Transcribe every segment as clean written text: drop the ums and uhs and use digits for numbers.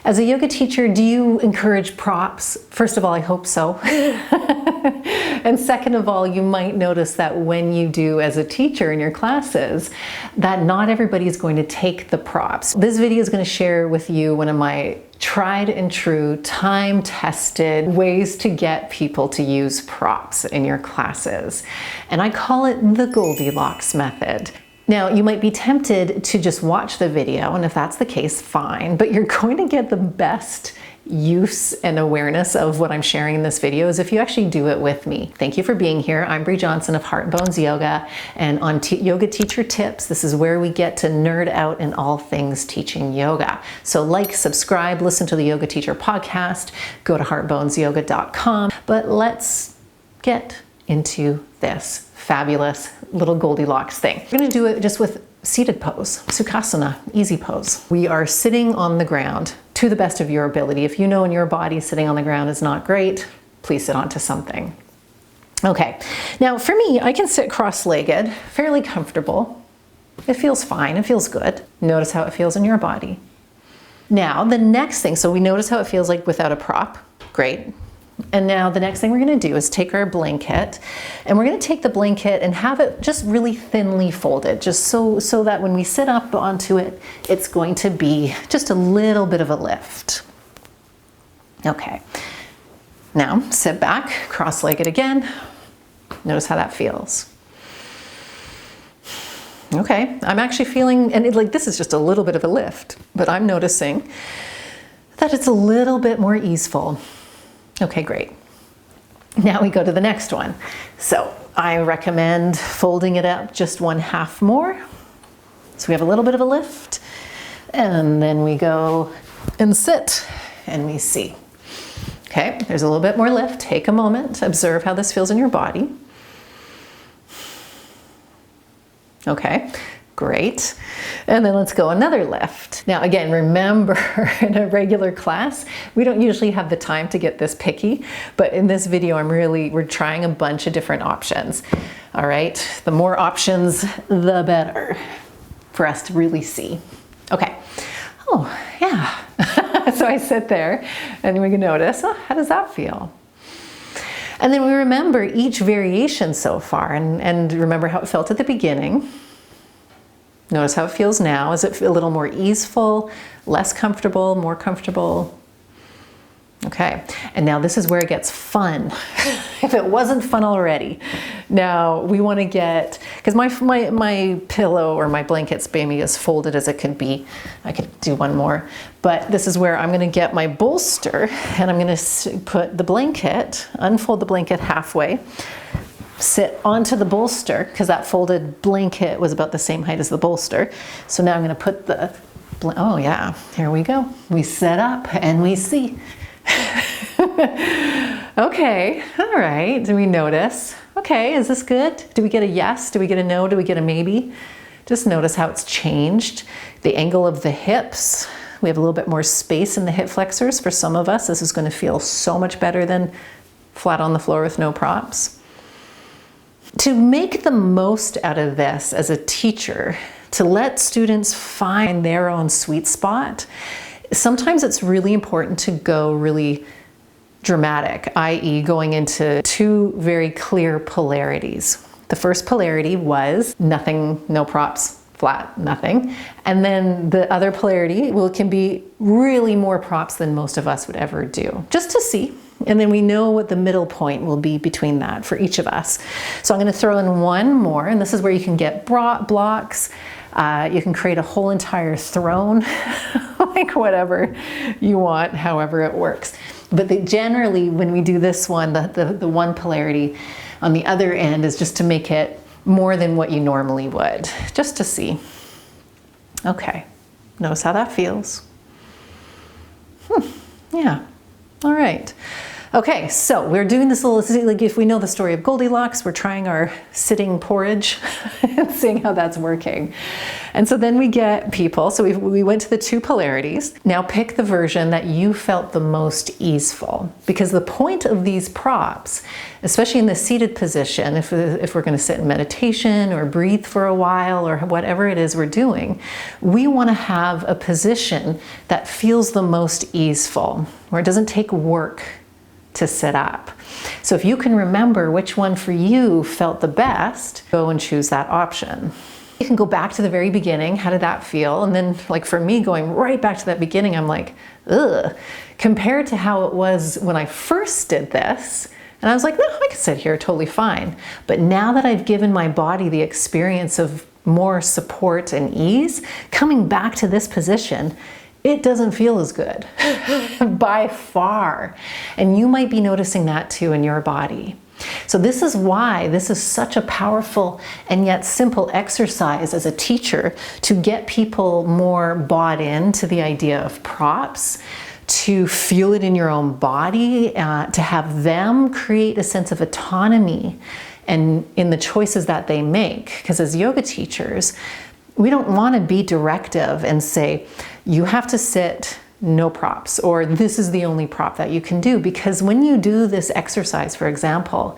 As a yoga teacher, do you encourage props? First of all, I hope so. And second of all, you might notice that when you do as a teacher in your classes, that not everybody is going to take the props. This video is going to share with you one of my tried and true, time-tested ways to get people to use props in your classes. And I call it the Goldilocks Method. Now, you might be tempted to just watch the video, and if that's the case, fine, but you're going to get the best use and awareness of what I'm sharing in this video is if you actually do it with me. Thank you for being here. I'm Bree Johnson of Heart and Bones Yoga, and on Yoga Teacher Tips, this is where we get to nerd out in all things teaching yoga. So like, subscribe, listen to the Yoga Teacher podcast, go to heartbonesyoga.com, but let's get into this fabulous little Goldilocks thing. We're going to do it just with seated pose, Sukhasana, easy pose. We are sitting on the ground to the best of your ability. If you know in your body sitting on the ground is not great, please sit onto something. Okay, now for me, I can sit cross-legged, fairly comfortable. It feels fine, it feels good. Notice how it feels in your body. Now the next thing, so we notice how it feels like without a prop, great. And now the next thing we're going to do is take our blanket, and we're going to take the blanket and have it just really thinly folded, just so that when we sit up onto it, it's going to be just a little bit of a lift. Okay, now sit back, cross-legged again. Notice how that feels. Okay, I'm actually feeling, and like this is just a little bit of a lift, but I'm noticing that it's a little bit more easeful. Okay, great. Now we go to the next one. So I recommend folding it up just 1/2 more. So we have a little bit of a lift, and then we go and sit and we see. Okay, there's a little bit more lift. Take a moment, observe how this feels in your body. Okay, great. And then let's go another lift. Now again, remember in a regular class, we don't usually have the time to get this picky, but in this video, we're trying a bunch of different options. All right, the more options, the better for us to really see. Okay, oh yeah. So I sit there and we can notice, oh, how does that feel? And then we remember each variation so far and remember how it felt at the beginning. Notice how it feels now. Is it a little more easeful, less comfortable, more comfortable? Okay, and now this is where it gets fun. If it wasn't fun already. Now we want to get, because my pillow or my blanket's maybe as folded as it could be. I could do one more, but this is where I'm going to get my bolster and I'm going to put the blanket, unfold the blanket halfway, sit onto the bolster, because that folded blanket was about the same height as the bolster. So now I'm going to put the, oh yeah, here we go. We set up and we see. Okay, all right, do we notice? Okay, is this good? Do we get a yes? Do we get a no? Do we get a maybe? Just notice how it's changed. The angle of the hips. We have a little bit more space in the hip flexors. For some of us, this is going to feel so much better than flat on the floor with no props. To make the most out of this as a teacher, to let students find their own sweet spot, sometimes it's really important to go really dramatic, i.e. going into 2 very clear polarities. The first polarity was nothing, no props, flat, nothing. And then the other polarity, well, it can be really more props than most of us would ever do, just to see. And then we know what the middle point will be between that for each of us. So I'm going to throw in one more, and this is where you can get blocks. You can create a whole entire throne, like whatever you want, however it works. But generally, when we do this one, the one polarity on the other end is just to make it more than what you normally would, just to see. Okay, notice how that feels. Yeah, all right. Okay, so we're doing this little, like if we know the story of Goldilocks, we're trying our sitting porridge and seeing how that's working. And so then we get people, so we went to the 2 polarities. Now pick the version that you felt the most easeful, because the point of these props, especially in the seated position, if we're going to sit in meditation or breathe for a while or whatever it is we're doing, we want to have a position that feels the most easeful, where it doesn't take work to sit up. So if you can remember which one for you felt the best, go and choose that option. You can go back to the very beginning. How did that feel? And then, like for me, going right back to that beginning, I'm like, ugh, compared to how it was when I first did this. And I was like, no, I can sit here totally fine. But now that I've given my body the experience of more support and ease, coming back to this position, it doesn't feel as good by far. And you might be noticing that too in your body. So this is why this is such a powerful and yet simple exercise as a teacher, to get people more bought into the idea of props, to feel it in your own body, to have them create a sense of autonomy and in the choices that they make. Because as yoga teachers, we don't want to be directive and say, you have to sit no props, or this is the only prop that you can do. Because when you do this exercise, for example,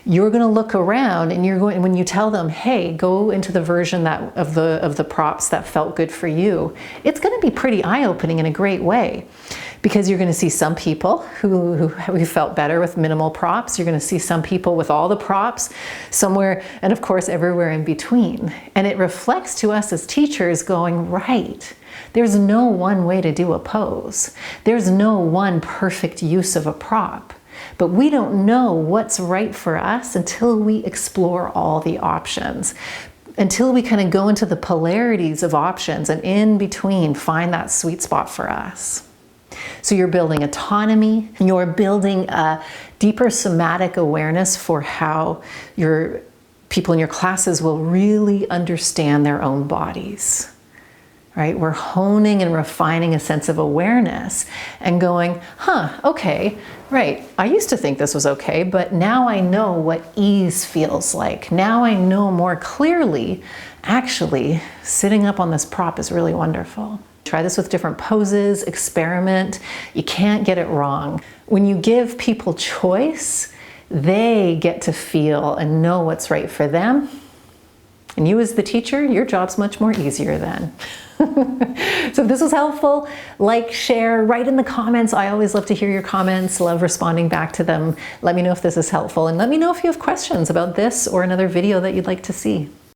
you're going to look around and you're going, when you tell them, hey, go into the version that of the props that felt good for you, it's going to be pretty eye-opening in a great way. Because you're going to see some people who felt better with minimal props. You're going to see some people with all the props somewhere, and of course everywhere in between. And it reflects to us as teachers going, right, there's no one way to do a pose. There's no one perfect use of a prop. But we don't know what's right for us until we explore all the options. Until we kind of go into the polarities of options and in between find that sweet spot for us. So you're building autonomy, you're building a deeper somatic awareness for how your people in your classes will really understand their own bodies. Right? We're honing and refining a sense of awareness and going, huh, okay, right, I used to think this was okay, but now I know what ease feels like. Now I know more clearly, actually, sitting up on this prop is really wonderful. Try this with different poses, experiment. You can't get it wrong. When you give people choice, they get to feel and know what's right for them. And you as the teacher, your job's much more easier then. So if this was helpful, like, share, write in the comments. I always love to hear your comments, love responding back to them. Let me know if this is helpful, and let me know if you have questions about this or another video that you'd like to see.